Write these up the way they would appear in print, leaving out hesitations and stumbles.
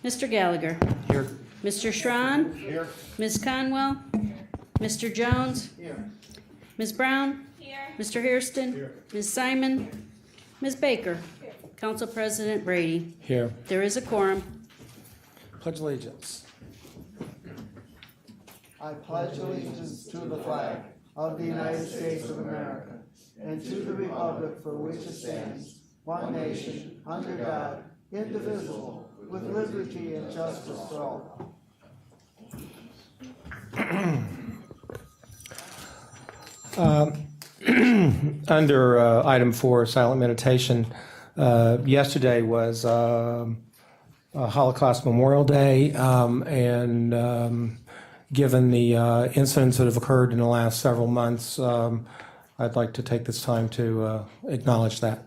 Mr. Gallagher. Here. Mr. Schron. Here. Ms. Conwell. Mr. Jones. Here. Ms. Brown. Here. Mr. Hairston. Here. Ms. Simon. Ms. Baker. Council President Brady. Here. There is a quorum. Pledge allegiance. I pledge allegiance to the flag of the United States of America and to the republic for which it stands, one nation, under God, indivisible, with liberty and justice for all. Under item 4, silent meditation, yesterday was Holocaust Memorial Day, and given the incidents that have occurred in the last several months, I'd like to take this time to acknowledge that.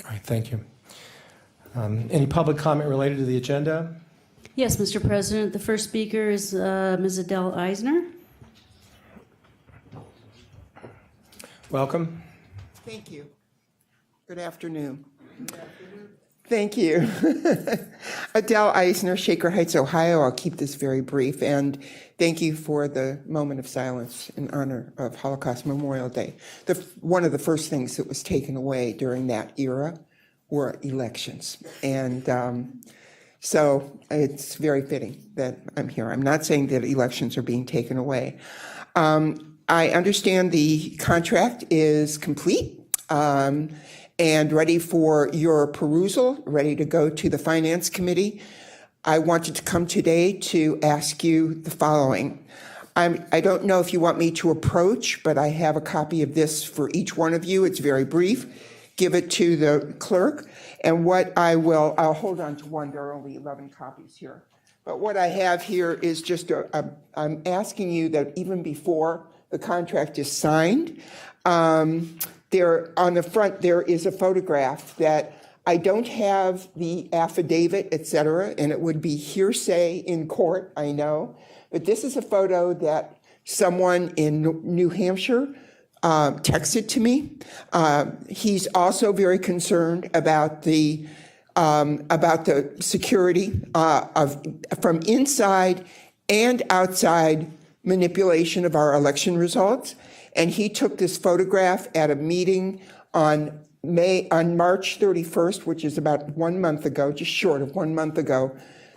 All right, thank you. Any public comment related to the agenda? Yes, Mr. President. The first speaker is Ms. Adele Eisner. Welcome. Thank you. Good afternoon. Thank you. Adele Eisner, Shaker Heights, Ohio. I'll keep this very brief. And thank you for the moment of silence in honor of Holocaust Memorial Day. One of the first things that was taken away during that era were elections. And so it's very fitting that I'm here. I'm not saying that elections are being taken away. I understand the contract is complete and ready for your perusal, ready to go to the Finance Committee. I wanted to come today to ask you the following. I don't know if you want me to approach, but I have a copy of this for each one of you. It's very brief. Give it to the clerk. And what I'll hold on to one. There are only 11 copies here. But what I have here is just I'm asking you that even before the contract is signed, there on the front there is a photograph that I don't have the affidavit, et cetera, and it would be hearsay in court, I know. But this is a photo that someone in New Hampshire texted to me. He's also very concerned about the security from inside and outside manipulation of our election results. And he took this photograph at a meeting on March 31st, which is about 1 month ago, just short of 1 month ago,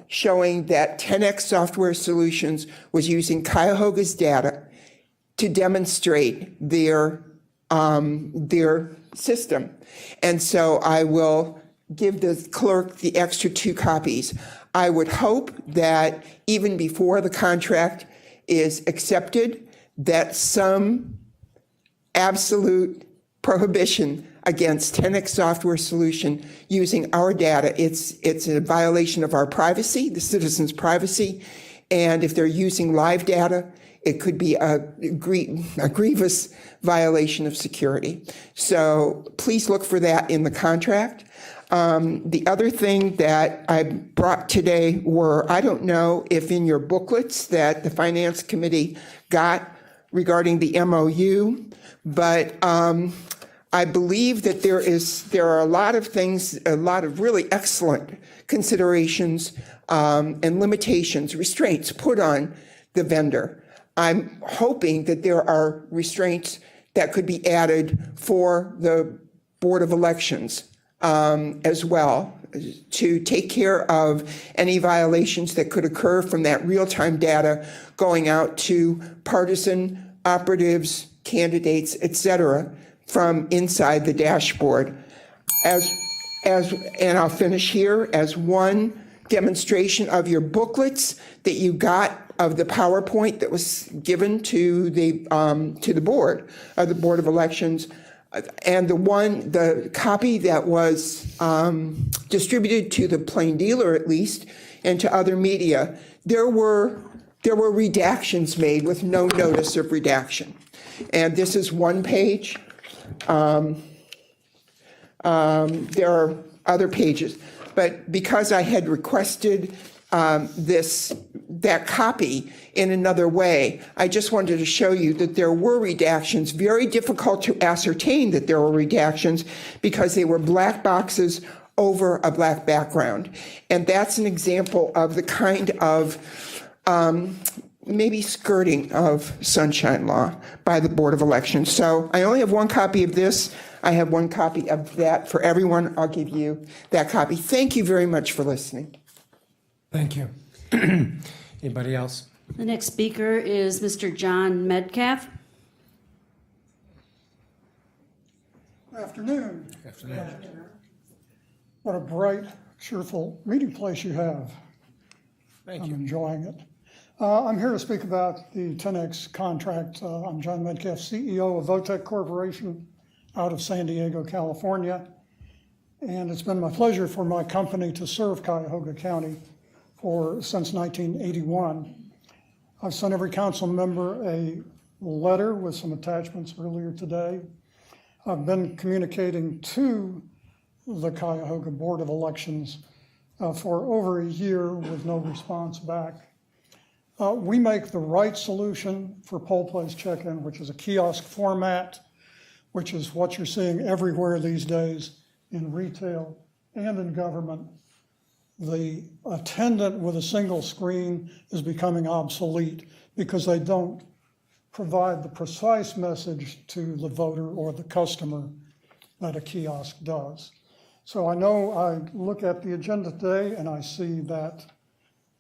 showing that 10X Software Solutions was using Cuyahoga's data to demonstrate their system. And so I will give the clerk the extra 2 copies. I would hope that even before the contract is accepted, that some absolute prohibition against 10X Software Solution using our data. It's a violation of our privacy, the citizens' privacy, and if they're using live data, it could be a grievous violation of security. So please look for that in the contract. The other thing that I brought today were, I don't know if in your booklets that the Finance Committee got regarding the MOU, but I believe that there are a lot of things, a lot of really excellent considerations and limitations, restraints put on the vendor. I'm hoping that there are restraints that could be added for the Board of Elections as well, to take care of any violations that could occur from that real-time data going out to partisan operatives, candidates, et cetera, from inside the dashboard. And I'll finish here, as one demonstration of your booklets that you got of the PowerPoint that was given to the board of the Board of Elections, and the copy that was distributed to the plain dealer, at least, and to other media, there were redactions made with no notice of redaction. And this is one page. There are other pages. But because I had requested that copy in another way, I just wanted to show you that there were redactions, very difficult to ascertain that there were redactions because they were black boxes over a black background. And that's an example of the kind of maybe skirting of sunshine law by the Board of Elections. So I only have one copy of this. I have one copy of that for everyone. I'll give you that copy. Thank you very much for listening. Thank you. Anybody else? The next speaker is Mr. John Metcalf. Afternoon. Afternoon. What a bright, cheerful meeting place you have. Thank I'm you. enjoying it. I'm here to speak about the 10X contract. I'm John Metcalf, CEO of Votech Corporation out of San Diego, California. And it's been my pleasure for my company to serve Cuyahoga County since 1981. I've sent every council member a letter with some attachments earlier today. I've been communicating to the Cuyahoga Board of Elections for over a year with no response back. We make the right solution for poll place check-in, which is a kiosk format, which is what you're seeing everywhere these days in retail and in government. The attendant with a single screen is becoming obsolete because they don't provide the precise message to the voter or the customer that a kiosk does. So I know I look at the agenda today and I see that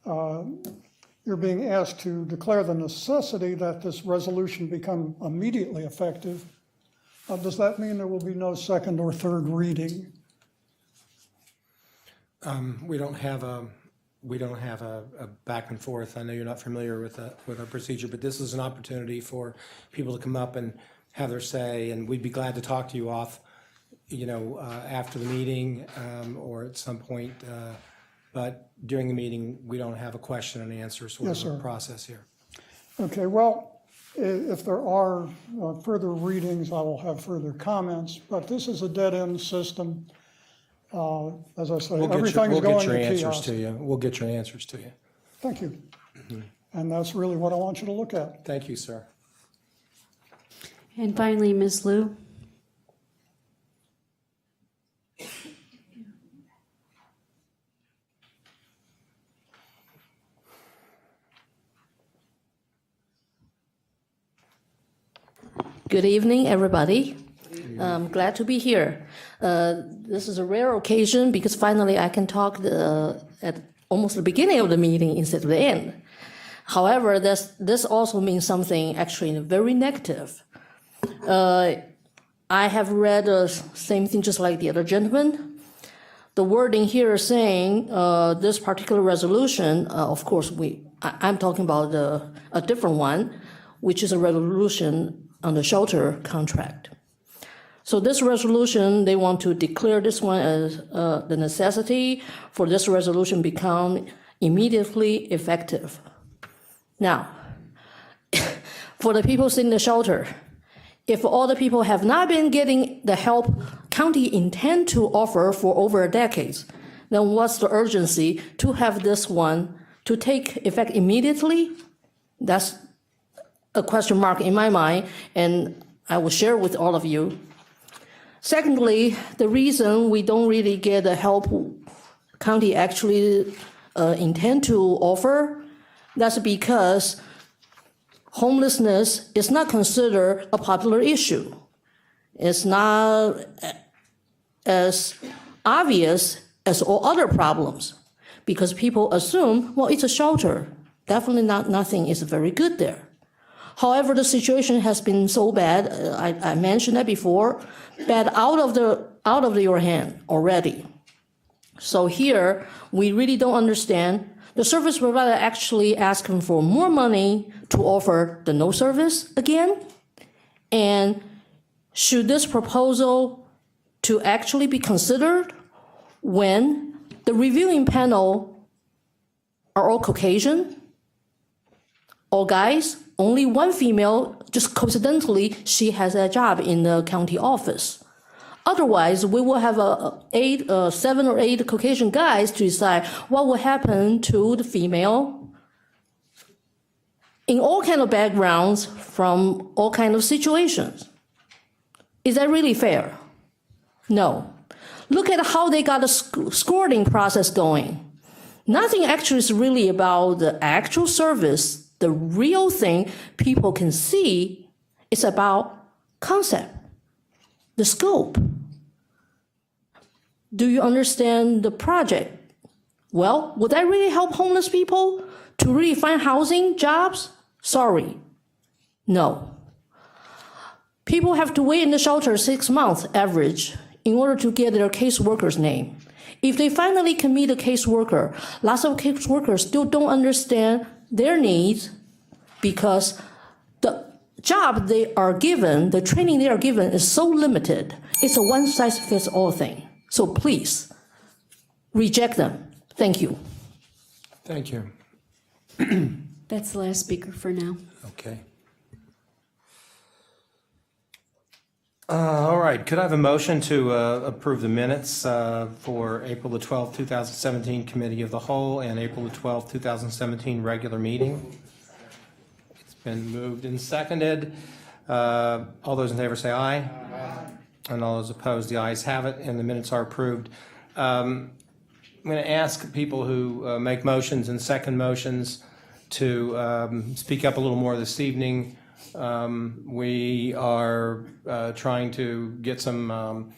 you're being asked to declare the necessity that this resolution become immediately effective. Does that mean there will be no second or third reading? We don't have a back and forth. I know you're not familiar with our procedure, but this is an opportunity for people to come up and have their say, and we'd be glad to talk to you after the meeting or at some point. But during the meeting, we don't have a question and answer sort Yes, of sir. process here. Okay, well, if there are further readings, I will have further comments, but this is a dead-end system. As I say, everything is going to kiosk. We'll get your answers to you. Thank you. And that's really what I want you to look at. Thank you, sir. And finally, Ms. Liu. Good evening, everybody. I'm glad to be here. This is a rare occasion because finally I can talk at almost the beginning of the meeting instead of the end. However, this also means something actually very negative. I have read the same thing just like the other gentleman. The wording here is saying this particular resolution, of course, I'm talking about a different one, which is a resolution on the shelter contract. So this resolution, they want to declare this one as the necessity for this resolution become immediately effective. Now, for the people sitting in the shelter, if all the people have not been getting the help county intend to offer for over a decade, then what's the urgency to have this one to take effect immediately? That's a question mark in my mind, and I will share with all of you. Secondly, the reason we don't really get the help county actually intend to offer, that's because homelessness is not considered a popular issue. It's not as obvious as all other problems because people assume, well, it's a shelter. Definitely nothing is very good there. However, the situation has been so bad, I mentioned that before, bad out of your hand already. So here, we really don't understand. The service provider actually asking for more money to offer the no service again. And should this proposal to actually be considered when the reviewing panel are all Caucasian, all guys, only one female, just coincidentally, she has a job in the county office. Otherwise, we will have 7 or 8 Caucasian guys to decide what will happen to the female in all kind of backgrounds from all kind of situations. Is that really fair? No. Look at how they got the scoring process going. Nothing actually is really about the actual service. The real thing people can see is about concept, the scope. Do you understand the project? Well, would that really help homeless people to really find housing, jobs? Sorry, no. People have to wait in the shelter 6 months average in order to get their caseworker's name. If they finally can meet a caseworker, lots of caseworkers still don't understand their needs because the job they are given, the training they are given is so limited. It's a one-size-fits-all thing. So please, reject them. Thank you. Thank you. That's the last speaker for now. Okay. All right, could I have a motion to approve the minutes for April the 12th, 2017 Committee of the Whole and April the 12th, 2017 regular meeting? It's been moved and seconded. All those in favor say aye. Aye. And all those opposed, the ayes have it, and the minutes are approved. I'm going to ask people who make motions and second motions to speak up a little more this evening. We are trying to get some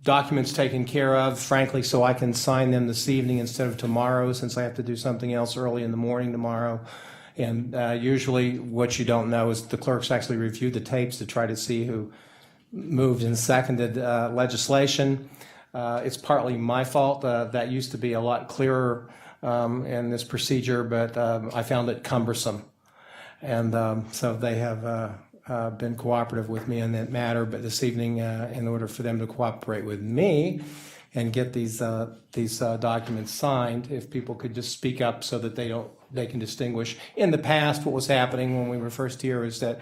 documents taken care of, frankly, so I can sign them this evening instead of tomorrow, since I have to do something else early in the morning tomorrow. And usually what you don't know is the clerks actually review the tapes to try to see who moved and seconded legislation. It's partly my fault. That used to be a lot clearer in this procedure, but I found it cumbersome. And so they have been cooperative with me in that matter. But this evening, in order for them to cooperate with me and get these documents signed, if people could just speak up so that they can distinguish. In the past, what was happening when we were first here is that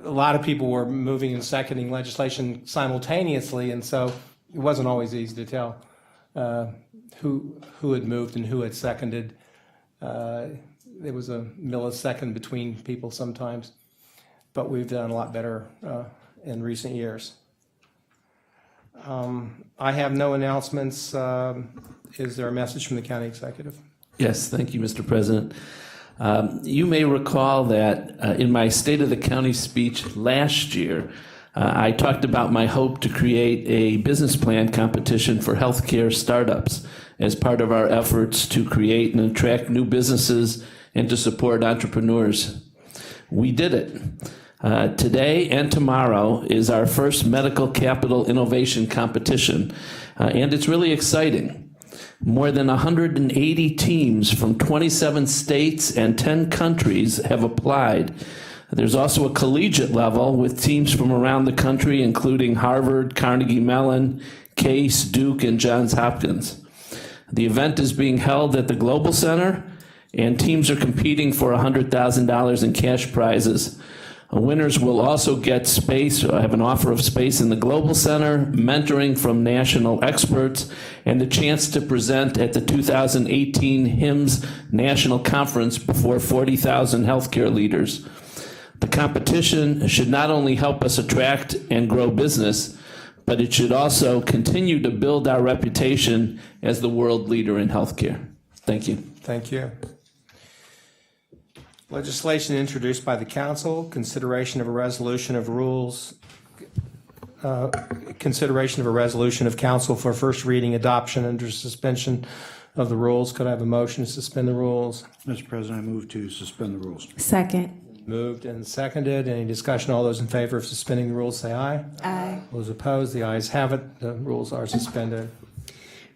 a lot of people were moving and seconding legislation simultaneously, and so it wasn't always easy to tell who had moved and who had seconded. There was a millisecond between people sometimes, but we've done a lot better in recent years. I have no announcements. Is there a message from the county executive? Yes, thank you, Mr. President. You may recall that in my State of the County speech last year, I talked about my hope to create a business plan competition for healthcare startups as part of our efforts to create and attract new businesses and to support entrepreneurs. We did it. Today and tomorrow is our first medical capital innovation competition, and it's really exciting. More than 180 teams from 27 states and 10 countries have applied. There's also a collegiate level with teams from around the country, including Harvard, Carnegie Mellon, Case, Duke, and Johns Hopkins. The event is being held at the Global Center, and teams are competing for $100,000 in cash prizes. Winners will also get space, have an offer of space in the Global Center, mentoring from national experts, and the chance to present at the 2018 HIMSS National Conference before 40,000 healthcare leaders. The competition should not only help us attract and grow business, but it should also continue to build our reputation as the world leader in healthcare. Thank you. Thank you. Legislation introduced by the council, consideration of a resolution of rules, consideration of a resolution of council for first reading, adoption under suspension of the rules. Could I have a motion to suspend the rules? Mr. President, I move to suspend the rules. Second. Moved and seconded. Any discussion? All those in favor of suspending the rules say aye. Aye. Those opposed, the ayes have it. The rules are suspended.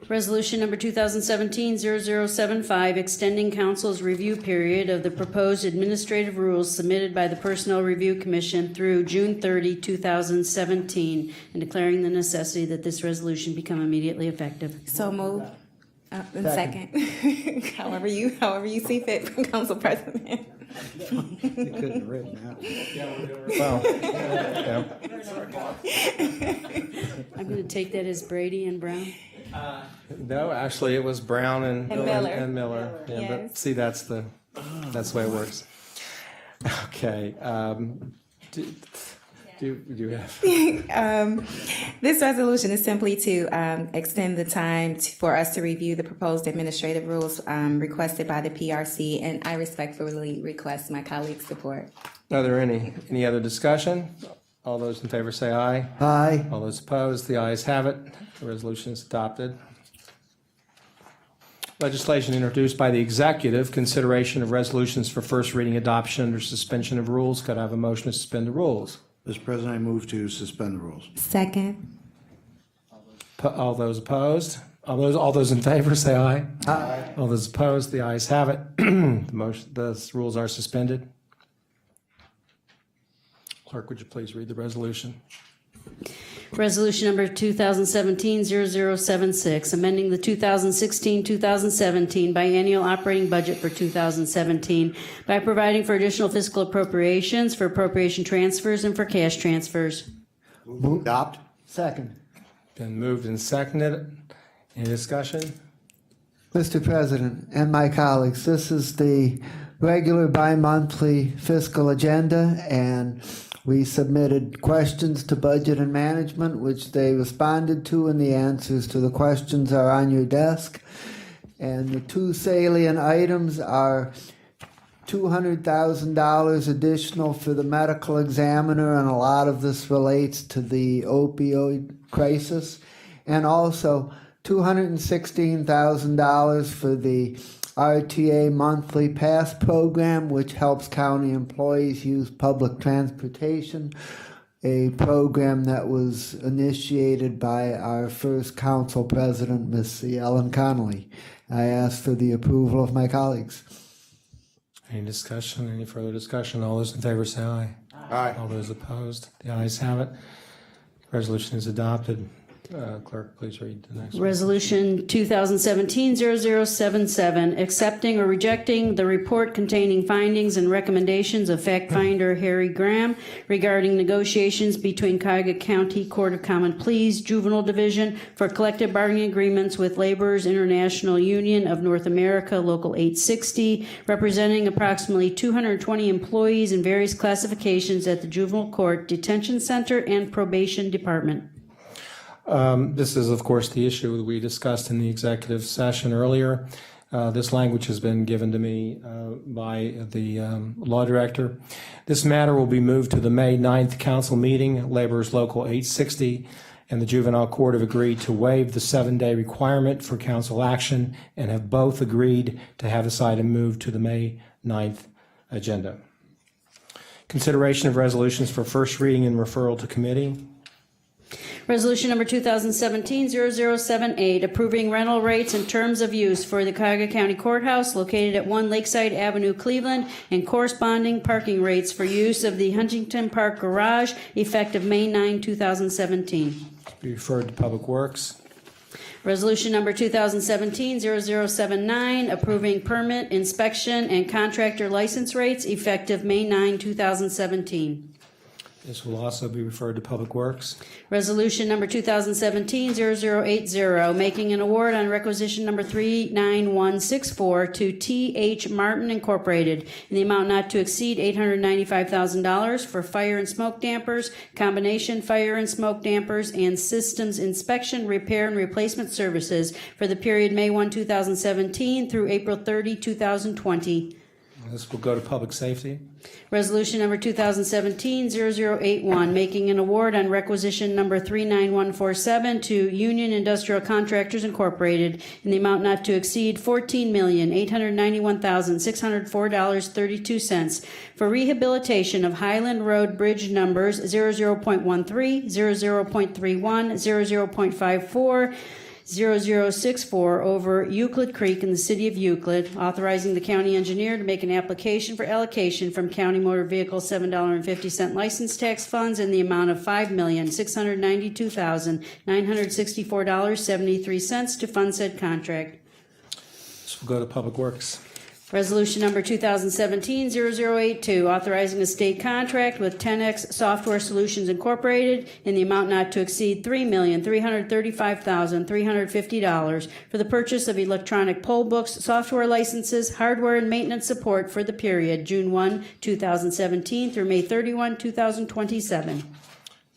Resolution number 2017-0075, extending council's review period of the proposed administrative rules submitted by the Personnel Review Commission through June 30, 2017, and declaring the necessity that this resolution become immediately effective. So moved. And second, however you see fit, Council President. You couldn't have written that. Well, yeah. I'm going to take that as Brady and Brown. No, actually, it was Brown and Miller. Yeah, but Yes. see, that's the way it works. Okay. Do you have? This resolution is simply to extend the time for us to review the proposed administrative rules requested by the PRC, and I respectfully request my colleagues' support. Are there any other discussion? All those in favor say aye. Aye. All those opposed, the ayes have it. The resolution is adopted. Legislation introduced by the executive, consideration of resolutions for first reading adoption under suspension of rules. Could I have a motion to suspend the rules? Mr. President, I move to suspend the rules. Second. All those opposed? All those in favor say aye. Aye. All those opposed, the ayes have it. The rules are suspended. Clerk, would you please read the resolution? Resolution number 2017-0076, amending the 2016-2017 biennial operating budget for 2017 by providing for additional fiscal appropriations, for appropriation transfers, and for cash transfers. Move to adopt. Second. Been moved and seconded. Any discussion? Mr. President and my colleagues, this is the regular bi-monthly fiscal agenda, and we submitted questions to Budget and Management, which they responded to, and the answers to the questions are on your desk. And the two salient items are $200,000 additional for the medical examiner, and a lot of this relates to the opioid crisis, and also $216,000 for the RTA monthly pass program, which helps county employees use public transportation, a program that was initiated by our first council president, Ms. Ellen Connolly. I ask for the approval of my colleagues. Any discussion? Any further discussion? All those in favor say aye. Aye. All those opposed, the ayes have it. Resolution is adopted. Clerk, please read the next one. Resolution 2017-0077, accepting or rejecting the report containing findings and recommendations of fact finder Harry Graham regarding negotiations between Cuyahoga County Court of Common Pleas Juvenile Division for collective bargaining agreements with Laborers International Union of North America, Local 860, representing approximately 220 employees in various classifications at the Juvenile Court, Detention Center, and Probation Department. This is, of course, the issue that we discussed in the executive session earlier. This language has been given to me by the law director. This matter will be moved to the May 9th council meeting. Laborers Local 860 and the Juvenile Court have agreed to waive the 7-day requirement for council action and have both agreed to have this item moved to the May 9th agenda. Consideration of resolutions for first reading and referral to committee. Resolution number 2017-0078, approving rental rates and terms of use for the Cuyahoga County Courthouse located at 1 Lakeside Avenue, Cleveland, and corresponding parking rates for use of the Huntington Park Garage effective May 9, 2017. Be referred to Public Works. Resolution number 2017-0079, approving permit, inspection, and contractor license rates effective May 9, 2017. This will also be referred to Public Works. Resolution number 2017-0080, making an award on requisition number 39164 to T.H. Martin Incorporated in the amount not to exceed $895,000 for fire and smoke dampers, combination fire and smoke dampers, and systems inspection, repair, and replacement services for the period May 1, 2017 through April 30, 2020. This will go to Public Safety. Resolution number 2017-0081, making an award on requisition number 39147 to Union Industrial Contractors Incorporated in the amount not to exceed $14,891,604.32 for rehabilitation of Highland Road Bridge numbers 00.13, 00.31, 00.54, 0064 over Euclid Creek in the city of Euclid, authorizing the county engineer to make an application for allocation from county motor vehicle $7.50 license tax funds in the amount of $5,692,964.73 to fund said contract. So we'll go to Public Works. Resolution number 2017-0082, authorizing a state contract with 10X Software Solutions Incorporated in the amount not to exceed $3,335,350 for the purchase of electronic poll books, software licenses, hardware, and maintenance support for the period June 1, 2017 through May 31, 2027.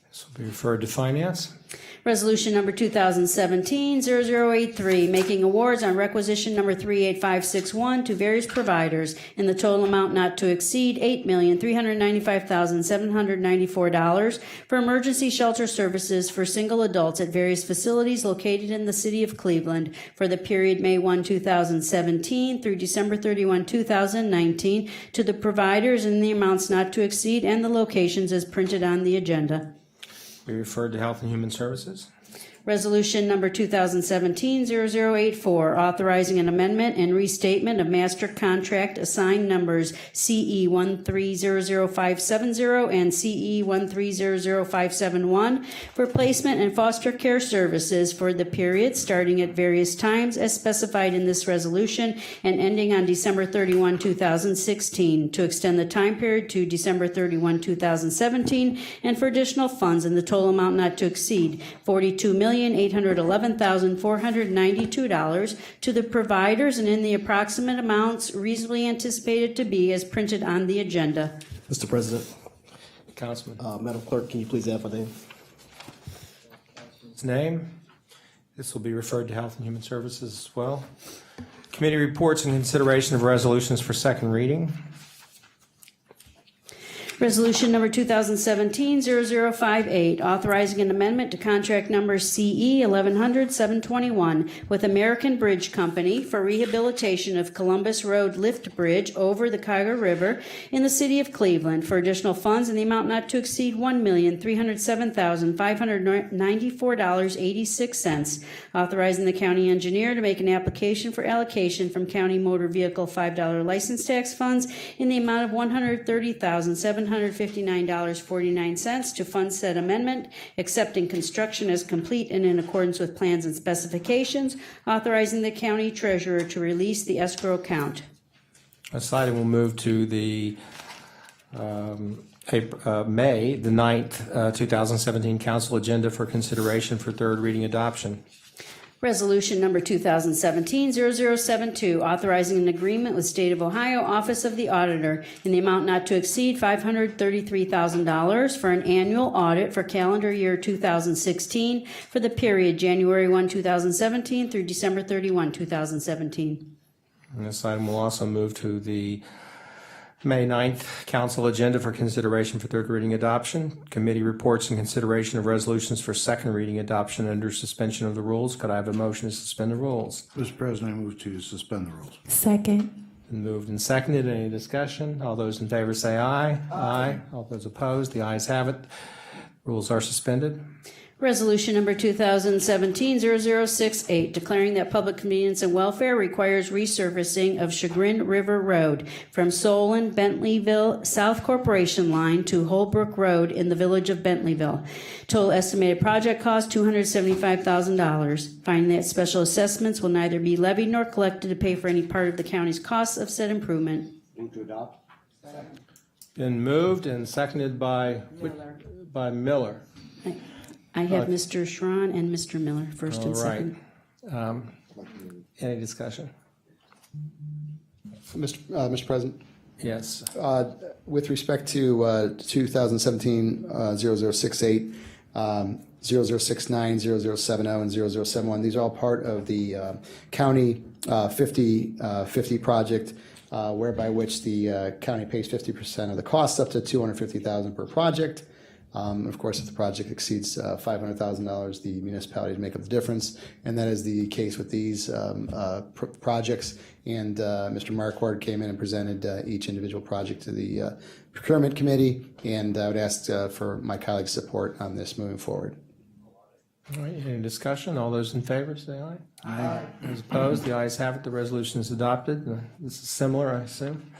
This will be referred to Finance. Resolution number 2017-0083, making awards on requisition number 38561 to various providers in the total amount not to exceed $8,395,794 for emergency shelter services for single adults at various facilities located in the city of Cleveland for the period May 1, 2017 through December 31, 2019 to the providers in the amounts not to exceed and the locations as printed on the agenda. Be referred to Health and Human Services. Resolution number 2017-0084, authorizing an amendment and restatement of master contract assigned numbers CE 1300570 and CE 1300571 for placement and foster care services for the period starting at various times as specified in this resolution and ending on December 31, 2016, to extend the time period to December 31, 2017, and for additional funds in the total amount not to exceed $42,811,492 to the providers and in the approximate amounts reasonably anticipated to be as printed on the agenda. Mr. President, Councilman. Madam Clerk, can you please add my name? His name. This will be referred to Health and Human Services as well. Committee reports and consideration of resolutions for second reading. Resolution number 2017-0058, authorizing an amendment to contract number CE 1100-721 with American Bridge Company for rehabilitation of Columbus Road Lift Bridge over the Cuyahoga River in the city of Cleveland for additional funds in the amount not to exceed $1,307,594.86, authorizing the county engineer to make an application for allocation from county motor vehicle $5 license tax funds in the amount of $130,759.49 to fund said amendment, accepting construction as complete and in accordance with plans and specifications, authorizing the county treasurer to release the escrow account. This item will move to the May the 9th, 2017 council agenda for consideration for third reading adoption. Resolution number 2017-0072, authorizing an agreement with State of Ohio Office of the Auditor in the amount not to exceed $533,000 for an annual audit for calendar year 2016 for the period January 1, 2017 through December 31, 2017. And this item will also move to the May 9th council agenda for consideration for third reading adoption. Committee reports and consideration of resolutions for second reading adoption under suspension of the rules. Could I have a motion to suspend the rules? Mr. President, I move to suspend the rules. Second. Been moved and seconded. Any discussion? All those in favor say aye. Aye. All those opposed, the ayes have it. Rules are suspended. Resolution number 2017-0068, declaring that public convenience and welfare requires resurfacing of Chagrin River Road from Solon, Bentleyville, South Corporation Line to Holbrook Road in the village of Bentleyville. Total estimated project cost $275,000. Finding that special assessments will neither be levied nor collected to pay for any part of the county's costs of said improvement. Move to adopt. Been moved and seconded by Miller. I have Mr. Schron and Mr. Miller first and All right. second. Any discussion? Mr. President, Yes. with respect to 2017-0068, 0069, 0070, and 0071, these are all part of the county 50/50 project, whereby which the county pays 50% of the cost up to $250,000 per project. Of course, if the project exceeds $500,000, the municipalities make up the difference, and that is the case with these projects. And Mr. Marquardt came in and presented each individual project to the procurement committee, and I would ask for my colleagues' support on this moving forward. All right, any discussion? All those in favor, say aye. Aye. Those opposed, the ayes have it. The resolution is adopted. This is similar, I assume.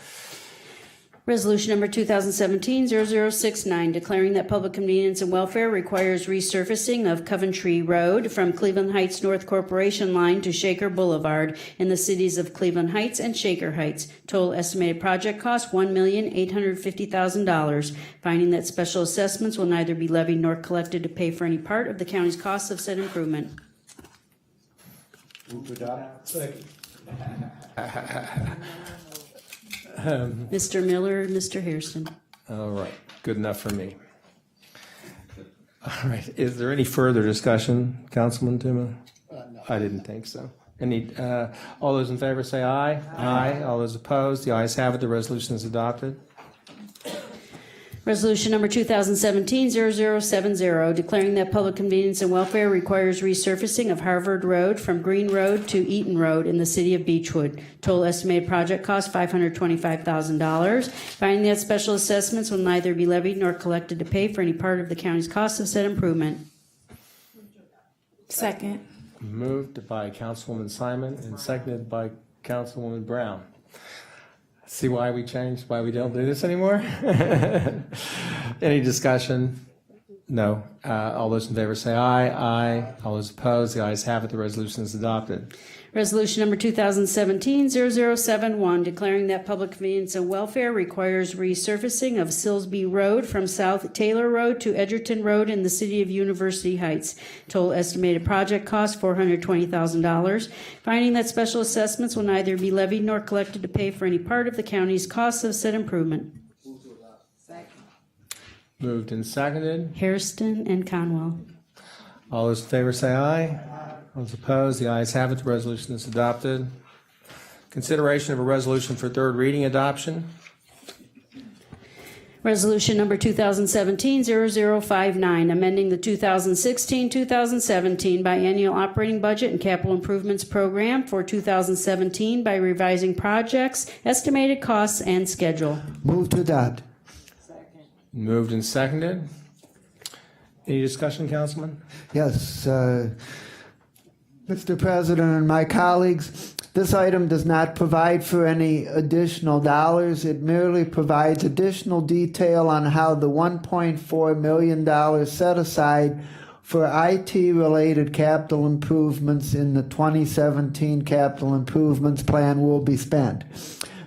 Resolution number 2017-0069, declaring that public convenience and welfare requires resurfacing of Coventry Road from Cleveland Heights North Corporation Line to Shaker Boulevard in the cities of Cleveland Heights and Shaker Heights. Total estimated project cost $1,850,000. Finding that special assessments will neither be levied nor collected to pay for any part of the county's costs of said improvement. Move to adopt. Second. Mr. Miller, Mr. Hairston. All right, good enough for me. All right, is there any further discussion, Councilman Tuma? No. I didn't think so. All those in favor say aye. Aye. All those opposed, the ayes have it, the resolution is adopted. Resolution number 2017-0070, declaring that public convenience and welfare requires resurfacing of Harvard Road from Green Road to Eaton Road in the city of Beechwood. Total estimated project cost $525,000. Finding that special assessments will neither be levied nor collected to pay for any part of the county's cost of said improvement. Second. Moved by Councilwoman Simon and seconded by Councilwoman Brown. See why we changed, why we don't do this anymore? Any discussion? No. All those in favor say aye. Aye. All those opposed, the ayes have it, the resolution is adopted. Resolution number 2017-0071, declaring that public convenience and welfare requires resurfacing of Silsby Road from South Taylor Road to Edgerton Road in the city of University Heights. Total estimated project cost $420,000. Finding that special assessments will neither be levied nor collected to pay for any part of the county's costs of said improvement. Moved and seconded. Hairston and Conwell. All those in favor say aye. All those opposed, the ayes have it, the resolution is adopted. Consideration of a resolution for third reading adoption. Resolution number 2017-0059, amending the 2016-2017 biennial operating budget and capital improvements program for 2017 by revising projects, estimated costs, and schedule. Move to adopt. Moved and seconded. Any discussion, Councilman? Yes, Mr. President and my colleagues, this item does not provide for any additional dollars. It merely provides additional detail on how the $1.4 million set aside for IT-related capital improvements in the 2017 capital improvements plan will be spent.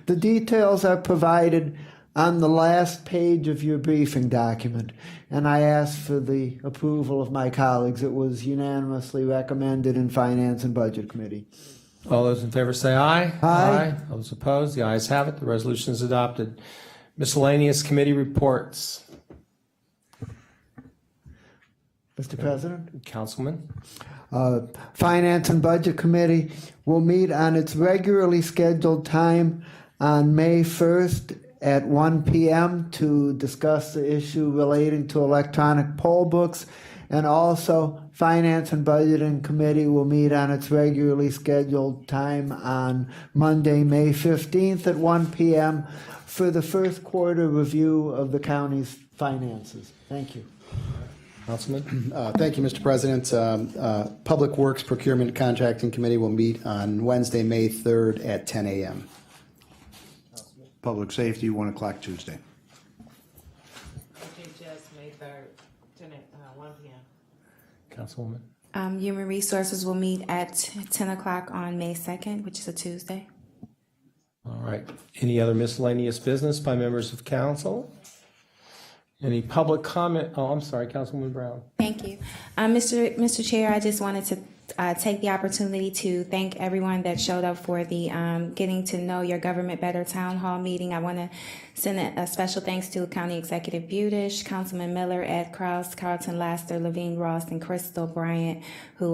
The details are provided on the last page of your briefing document, and I ask for the approval of my colleagues. It was unanimously recommended in Finance and Budget Committee. All those in favor say aye. Aye. All those opposed, the ayes have it, the resolution is adopted. Miscellaneous committee reports. Mr. President? Councilman? Finance and Budget Committee will meet on its regularly scheduled time on May 1st at 1 p.m. to discuss the issue relating to electronic poll books, and also Finance and Budgeting Committee will meet on its regularly scheduled time on Monday, May 15th at 1 p.m. for the first quarter review of the county's finances. Thank you. Councilman? Thank you, Mr. President. Public Works Procurement Contracting Committee will meet on Wednesday, May 3rd at 10 a.m. Public Safety, 1 o'clock Tuesday. HHS, May 3rd, 1 p.m. Councilwoman? Human Resources will meet at 10 o'clock on May 2nd, which is a Tuesday. All right. Any other miscellaneous business by members of council? Any public comment? Oh, I'm sorry, Councilwoman Brown. Thank you. Mr. Chair, I just wanted to take the opportunity to thank everyone that showed up for the Getting to Know Your Government Better Town Hall meeting. I want to send a special thanks to County Executive Budish, Councilman Miller, Ed Kraus, Carlton Laster, Levine Ross, and Crystal Bryant, who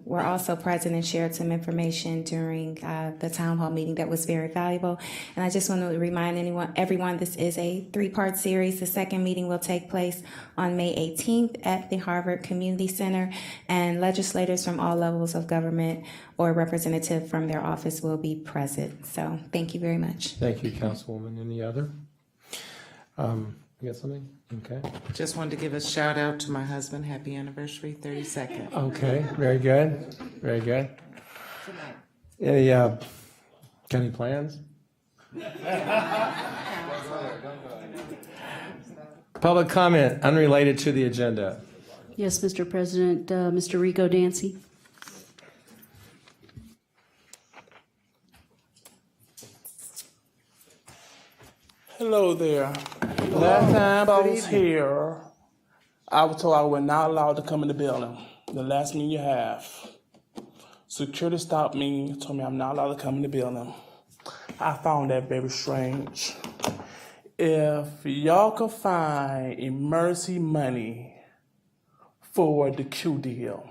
were also present and shared some information during the town hall meeting that was very valuable. And I just want to remind everyone, this is a 3-part series. The second meeting will take place on May 18th at the Harvard Community Center, and legislators from all levels of government or a representative from their office will be present. So thank you very much. Thank you, Councilwoman. Any other? You got something? Okay. Just wanted to give a shout out to my husband. Happy anniversary, 32nd. Okay, very good. Very good. Any plans? Public comment unrelated to the agenda. Yes, Mr. President, Mr. Rico Dancy. Hello there. Last time I was here, I was told I was not allowed to come in the building. The last meeting you have. Security stopped me, told me I'm not allowed to come in the building. I found that very strange. If y'all could find emergency money for the Q deal,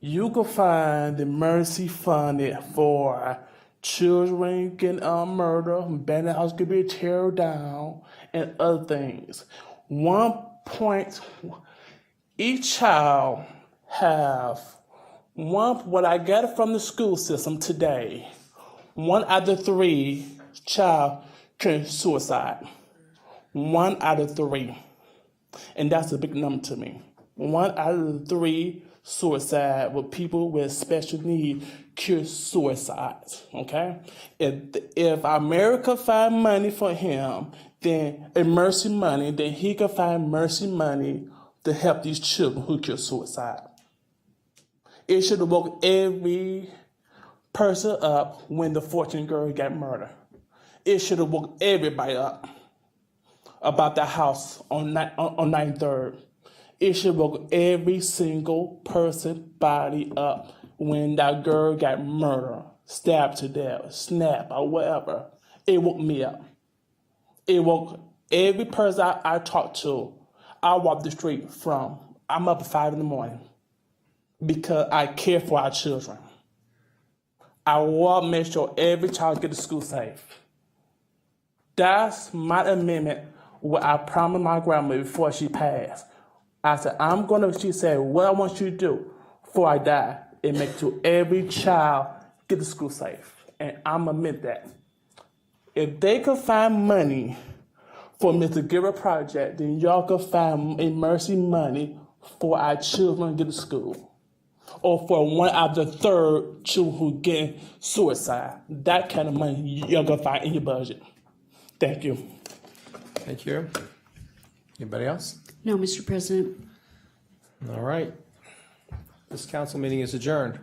you could find the emergency funded for children getting murdered, abandoned house could be teared down, and other things. Each child have what I got from the school system today, 1 out of 3 child commit suicide. 1 out of 3. And that's a big number to me. 1 out of 3 suicide with people with special needs cure suicides. Okay? If America find money for him, then mercy money, then he can find mercy money to help these children who cure suicide. It should have woke every person up when the 14 girl got murdered. It should have woke everybody up about the house on 93rd. It should have woke every single person body up when that girl got murdered, stabbed to death, snapped, or whatever. It woke me up. It woke every person I talked to. I walk the street I'm up at 5 in the morning because I care for our children. I want to make sure every child get to school safe. That's my amendment, what I promised my grandmother before she passed. I said, she said, what I want you to do before I die is make sure every child get to school safe. And I'm going to admit that. If they could find money for Mr. Giver Project, then y'all could find emergency money for our children to get to school. Or for 1 out of 3 children who get suicide. That kind of money y'all can find in your budget. Thank you. Thank you. Anybody else? No, Mr. President. All right. This council meeting is adjourned.